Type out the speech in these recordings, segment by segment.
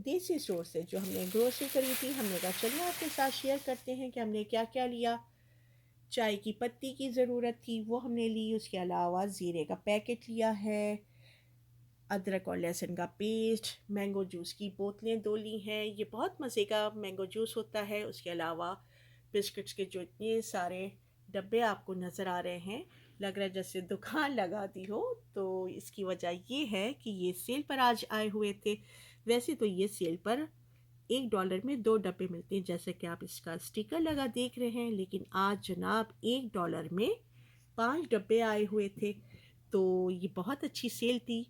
देसी स्टोर से जो हमने ग्रोसरी करी थी। हमने कहा चलिए आपके साथ शेयर करते हैं कि हमने क्या क्या लिया। चाय की पत्ती की ज़रूरत थी, वो हमने ली। उसके अलावा ज़ीरे का पैकेट लिया है, अदरक और लहसुन का पेस्ट, मैंगो जूस की बोतलें 2 ली हैं। ये बहुत मज़े का मैंगो जूस होता है। उसके अलावा बिस्किट्स के जो इतने सारे डब्बे आपको नज़र आ रहे हैं, लग रहा है जैसे दुकान लगा दी हो। तो इसकी वजह ये है कि ये सेल पर आज आए हुए थे। वैसे तो ये सेल पर $1 में 2 डब्बे मिलते हैं, जैसे कि आप इसका स्टिकर लगा देख रहे हैं। लेकिन आज जनाब $1 में 5 डब्बे आए हुए थे। तो ये बहुत अच्छी सेल थी,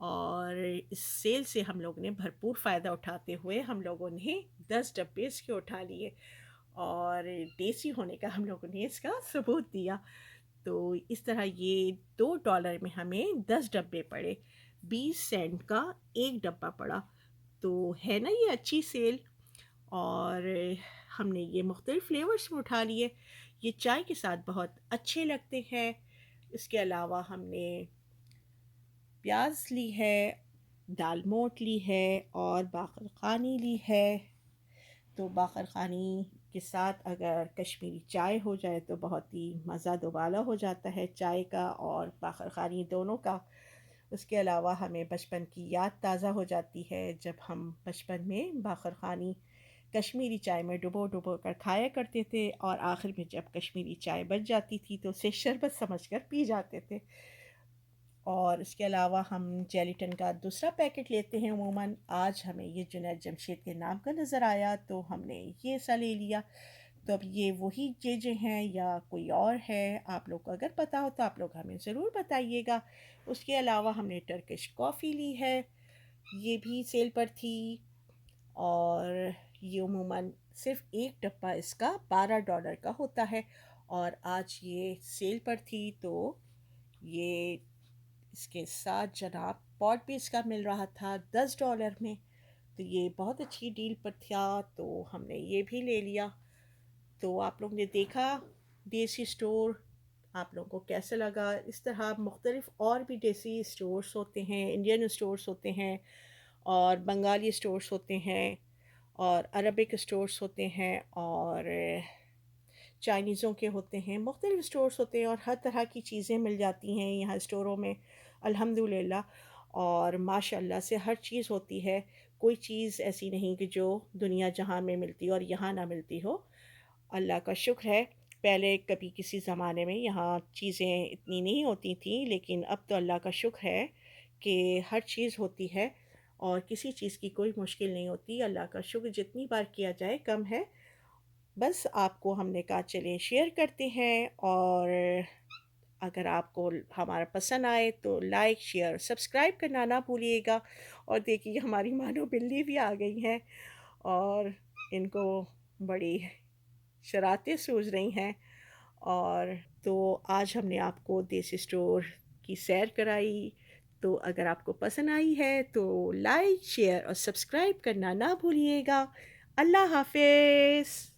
और इस सेल से हम लोगों ने भरपूर फ़ायदा उठाते हुए हम लोगों ने 10 डब्बे इसके उठा लिए, और देसी होने का हम लोगों ने इसका सबूत दिया। तो इस तरह ये $2 में हमें 10 डब्बे पड़े, 20 सेंट का एक डब्बा पड़ा। तो है ना ये अच्छी सेल। और हमने ये मुख्तलिफ़ फ्लेवर्स में उठा लिए। ये चाय के साथ बहुत अच्छे लगते हैं। इसके अलावा हमने प्याज ली है, दाल मोठ ली है, और बाक़र ख़ानी ली है। तो बाक़र ख़ानी के साथ अगर कश्मीरी चाय हो जाए तो बहुत ही मज़ा दुबाला हो जाता है चाय का और बाक़र ख़ानी दोनों का। उसके अलावा हमें बचपन की याद ताज़ा हो जाती है, जब हम बचपन में बाक़र ख़ानी कश्मीरी चाय में डुबो-डुबो कर खाया करते थे, और आखिर में जब कश्मीरी चाय बच जाती थी तो उसे शरबत समझकर पी जाते थे। और इसके अलावा हम जेलिटन का दूसरा पैकेट लेते हैं अमूमन। आज हमें ये जुनैद जमशेद के नाम का नज़र आया तो हमने ये सा ले लिया। तो अब ये वही चीज़ें हैं या कोई और है, आप लोग को अगर पता हो तो आप लोग हमें ज़रूर बताइएगा। उसके अलावा हमने टर्किश कॉफ़ी ली है, ये भी सेल पर थी। और ये अमूमन सिर्फ़ एक डब्बा इसका $12 का होता है, और आज ये सेल पर थी। तो ये इसके साथ जनाब पॉट भी इसका मिल रहा था $10 में। तो ये बहुत अच्छी डील पर था, तो हमने ये भी ले लिया। तो आप लोग ने देखा देसी स्टोर, आप लोगों को कैसा लगा? इस तरह मुख्तलिफ़ और भी देसी स्टोर्स होते हैं, इंडियन स्टोर्स होते हैं, और बंगाली स्टोर्स होते हैं, और अरबिक स्टोर्स होते हैं, और चाइनीज़ों के होते हैं। मुख्तलिफ़ स्टोर्स होते हैं और हर तरह की चीज़ें मिल जाती हैं यहाँ स्टोरों में, अल्हम्दुलिल्लाह। और माशाअल्लाह से हर चीज़ होती है, कोई चीज़ ऐसी नहीं कि जो दुनिया जहाँ में मिलती हो और यहाँ ना मिलती हो। अल्लाह का शुक्र है। पहले कभी किसी ज़माने में यहाँ चीज़ें इतनी नहीं होती थीं, लेकिन अब तो अल्लाह का शुक्र है कि हर चीज़ होती है और किसी चीज़ की कोई मुश्किल नहीं होती। अल्लाह का शुक्र जितनी बार किया जाए कम है। बस आपको हमने कहा चलिए शेयर करते हैं, और अगर आपको हमारा पसंद आए तो लाइक, शेयर, सब्सक्राइब करना ना भूलिएगा। और देखिए हमारी मानो बिल्ली भी आ गई हैं, और इनको बड़ी शरारतें सूझ रही हैं। और तो आज हमने आपको देसी स्टोर की सैर कराई। तो अगर आपको पसंद आई है तो लाइक, शेयर और सब्सक्राइब करना ना भूलिएगा। अल्लाह हाफ़िज़।